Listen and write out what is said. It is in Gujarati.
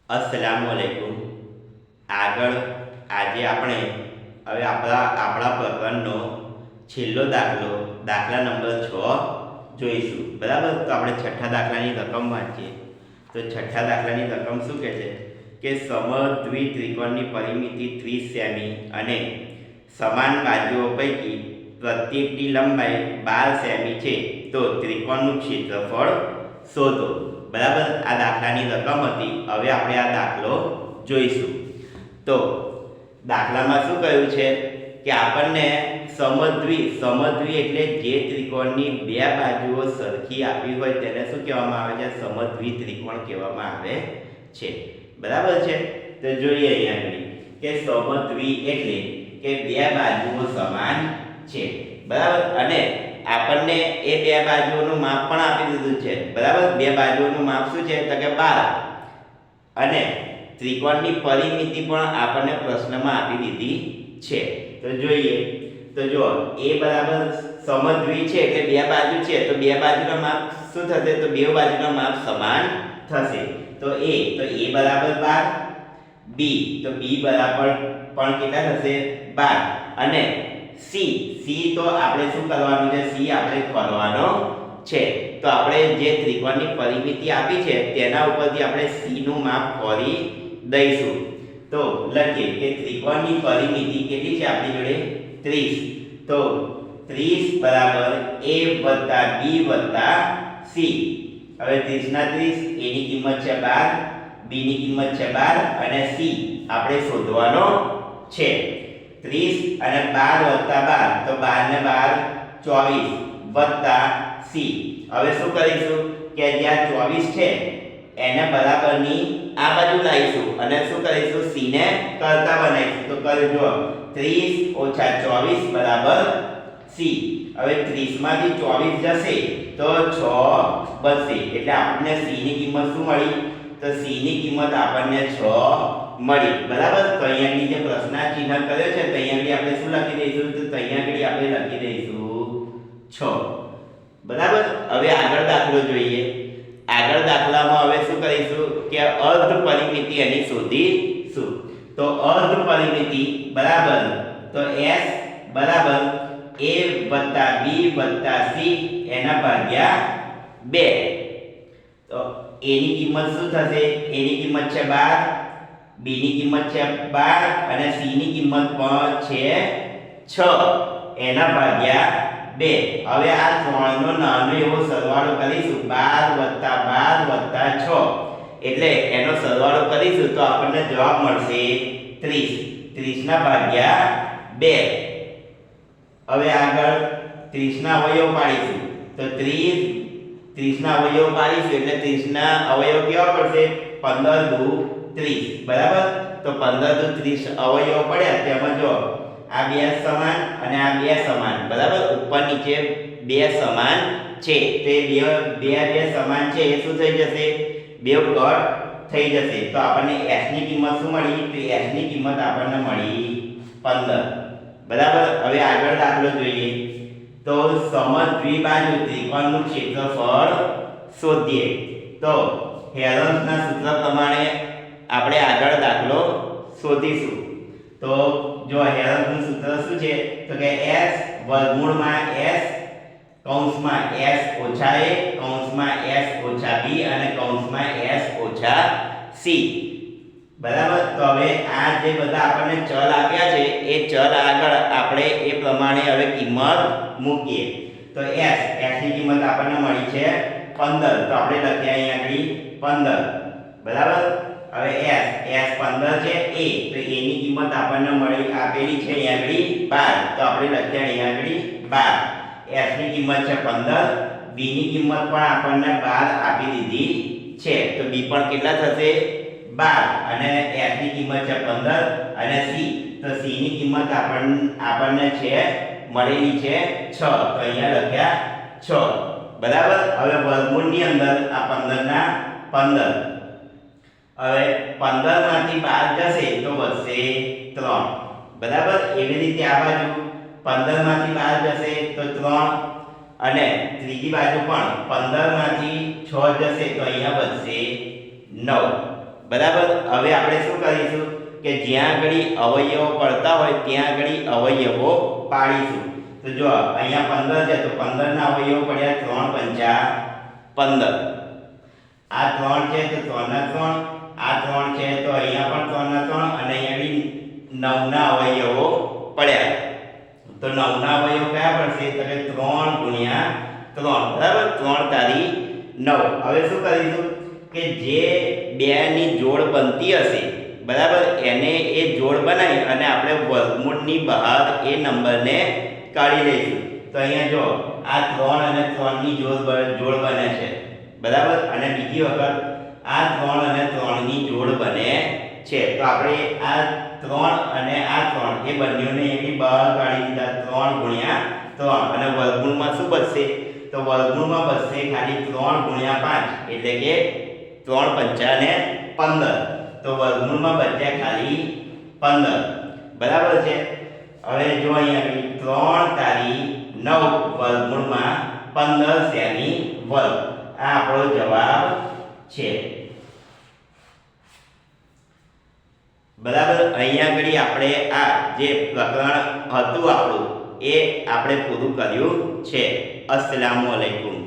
અસલામુઅલૈકુમ. આગળ આજે આપણે હવે આપણા પ્રકરણનો છેલ્લો દાખલો દાખલા નંબર 6 જોઈશું. બરાબર, તો આપણે છઠ્ઠા દાખલાની રકમ વાંચીએ. તો છઠ્ઠા દાખલાની રકમ શું કહે છે કે સમદ્વિ ત્રિકોણની પરિમિતિ 30 સેમી અને સમાન બાજુઓ પૈકી પ્રત્યેકની લંબાઈ 12 સેમી છે, તો ત્રિકોણનું ક્ષેત્રફળ શોધો. બરાબર, આ દાખલાની રકમ હતી. હવે આપણે આ દાખલો જોઈશું. તો દાખલામાં શું કહ્યું છે કે આપણને સમદ્વિ એટલે જે ત્રિકોણની બે બાજુઓ સરખી આપી હોય તેને શું કહેવામાં આવે છે? સમદ્વિ ત્રિકોણ કહેવામાં આવે છે. બરાબર છે. તો જોઈએ અહીંયા આગળ કે સમદ્વિ એટલે કે બે બાજુઓ સમાન છે. બરાબર, અને આપણને એ બે બાજુઓનું માપ પણ આપી દીધું છે. બરાબર, બે બાજુઓનું માપ શું છે? તો કે 12. અને ત્રિકોણની પરિમિતિ પણ આપણને પ્રશ્નમાં આપી દીધી છે. તો જોઈએ. તો જો a બરાબર સમદ્વિ છે એટલે બે બાજુ છે, તો બે બાજુના માપ શું થશે? તો બે બાજુના માપ સમાન થશે. તો a બરાબર 12, b તો b બરાબર પણ કેટલા થશે? 12. અને c તો આપણે શું કરવાનું છે? c આપણે કરવાનો છે. તો આપણે જે ત્રિકોણની પરિમિતિ આપી છે તેના ઉપરથી આપણે c નું માપ કરી દઈશું. તો લખીએ કે ત્રિકોણની પરિમિતિ કેટલી છે આપણી જોડે? 30. તો 30 બરાબર a વત્તા b વત્તા c. હવે 30 ના 30, a ની કિંમત છે 12, b ની કિંમત છે 12 અને c આપણે શોધવાનો છે. 30 અને 12 વત્તા 12, તો 12 ને 12 24 વત્તા c. હવે શું કરીશું કે જ્યાં 24 છે એને બરાબરની આ બાજુ લાવીશું અને શું કરીશું? c ને કરતા બનાવીશું. તો કરજો 30 ઓછા 24 બરાબર c. હવે 30 માંથી 24 જશે તો 6 બચશે. એટલે આપણને c ની કિંમત શું મળી? તો c ની કિંમત આપણને 6 મળી. બરાબર, તો અહીંયાની જે પ્રશ્ન ચિહ્ન કર્યો છે તો અહીંયાથી આપણે શું લખી દઈશું? તો અહીંયાથી આપણે લખી દઈશું 6. બરાબર, હવે આગળ દાખલો જોઈએ. આગળ દાખલામાં હવે શું કરીશું કે અર્ધ પરિમિતિ એની શોધીશું. તો અર્ધ પરિમિતિ બરાબર તો s બરાબર a વત્તા b વત્તા c એના ભાગ્યા 2. તો a ની કિંમત શું થશે? a ની કિંમત છે 12, b ની કિંમત છે 12 અને c ની કિંમત પણ છે 6 એના ભાગ્યા 2. હવે આ ત્રણનો નાનો એવો સરવાળો કરીશું. 12 વત્તા 6 એટલે એનો સરવાળો કરીશું તો આપણને જવાબ મળશે 30. 30 ના ભાગ્યા 2. હવે આગળ 30 ના અવયવ પાડીશું. તો 30 ના અવયવ પાડીશું એટલે 30 ના અવયવ કેવા પડશે? 15 દુ 30. બરાબર, તો 15 દુ 30 અવયવ પડ્યા. તેમાં જો આ બે સમાન અને આ બે સમાન. બરાબર, ઉપર નીચે બે સમાન છે. તે બે સમાન છે એ શું થઈ જશે? બે કટ થઈ જશે. તો આપણને s ની કિંમત શું મળી? તો s ની કિંમત આપણને મળી 15. બરાબર, હવે આગળ દાખલો જોઈએ. તો સમદ્વિબાજુ ત્રિકોણનું ક્ષેત્રફળ શોધીએ. તો હેરોલ્ડના સૂત્ર પ્રમાણે આપણે આગળ દાખલો શોધીશું. તો જો હેરોલ્ડનું સૂત્ર શું છે? તો કે s વર્ગમૂળમાં s કૌંસમાં s ઓછા a કૌંસમાં s ઓછા b અને કૌંસમાં s ઓછા c. બરાબર, તો હવે આ જે બધા આપણને ચલ આપ્યા છે એ ચલ આગળ આપણે એ પ્રમાણે હવે કિંમત મૂકીએ. તો s ની કિંમત આપણને મળી છે 15. તો આપણે લખીએ અહીંયા આગળ 15. બરાબર, હવે s 15 છે. a તો a ની કિંમત આપણને મળી આપેલી છે અહીંયા આગળ 12. તો આપણે લખીએ અહીંયા આગળ 12. s ની કિંમત છે 15, b ની કિંમત પણ આપણને 12 આપી દીધી છે. તો b પણ કેટલા થશે? 12. અને s ની કિંમત છે 15 અને c તો c ની કિંમત આપણને છે મળેલી છે 6. તો અહીંયા લખ્યા 6. બરાબર, હવે વર્ગમૂળની અંદર આ 15 ના 15. હવે 15 માંથી 12 જશે તો વધશે 3. બરાબર, એવી રીતે આ બાજુ 15 માંથી 12 જશે તો 3 અને ત્રીજી બાજુ પણ 15 માંથી 6 જશે તો અહીંયા વધશે 9. બરાબર. હવે આપણે શું કરીશું કે જ્યાં આગળ અવયવો પડતા હોય ત્યાં આગળ અવયવો પાડીશું. તો જો અહીંયા 15 છે તો 15 ના અવયવો પડ્યા 3 પંચા 15. આ 3 છે તો 3 ના 3, આ 3 છે તો અહીંયા પણ 3 ના 3 અને અહીંયા 9 ના અવયવો પડ્યા. તો 9 ના અવયવો કયા પડશે તો કે 3 ગુણ્યા 3. બરાબર. 3 તારી 9. હવે શું કરીશું કે જે બે ની જોડ બનતી હશે બરાબર એને એ જોડ બનાવી અને આપણે વર્ગમૂળની બહાર એ નંબરને કાઢી લઈશું. તો અહીંયા જો આ 3 અને 3 ની જોડ બને છે બરાબર. અને બીજી વખત આ 3 અને 3 ની જોડ બને છે. તો આપણે આ 3 અને આ 3 એ બંનેને એની બહાર કાઢી દીધા 3 ગુણ્યા 3 અને વર્ગમૂળમાં શું બચશે તો વર્ગમૂળમાં બચશે ખાલી 3 ગુણ્યા 5 એટલે કે 3 પંચા ને 15. તો વર્ગમૂળમાં બચ્યા ખાલી 15. બરાબર છે. હવે જો અહીંયા 3 તારી 9 વર્ગમૂળમાં 15 સેમી વર્ગ. આ આપણો જવાબ છે. બરાબર. અહીંયા આગળ આપણે આ જે પ્રકરણ હતું આપણું એ આપણે પૂરું કર્યું છે. અસ્સલામુ અલૈકુમ.